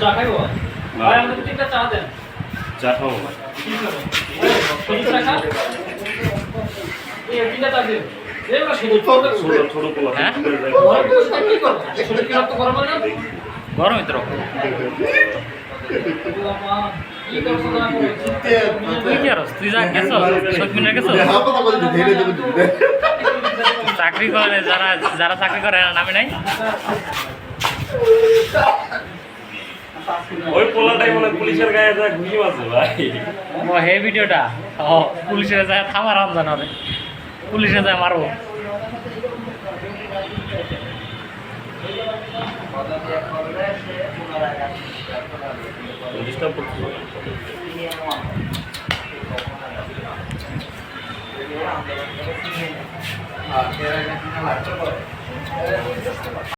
চা খাইব ভাই আমাদের তিনটা চা দেন চা খাবো ছোট চা খা এই তিনটা চা দিন এগুলো ছোট পোলা হ্যাঁ কি করব শরীর কি রক্ত গরম না গরমই তো রকম কি করছ না তুই কি আরস তুই যা গেছো সত্যি গেছো চাকরি করে যারা যারা চাকরি করে এরা নামে নাই ওই পোলাটাই মানে পুলিশের গায়ে যা ঘুষি মারছে ভাই ও হে ভিডিওটা ও পুলিশের যায় থামার রমজান হবে পুলিশে যায় মারবো ডিস্টার্ব করছে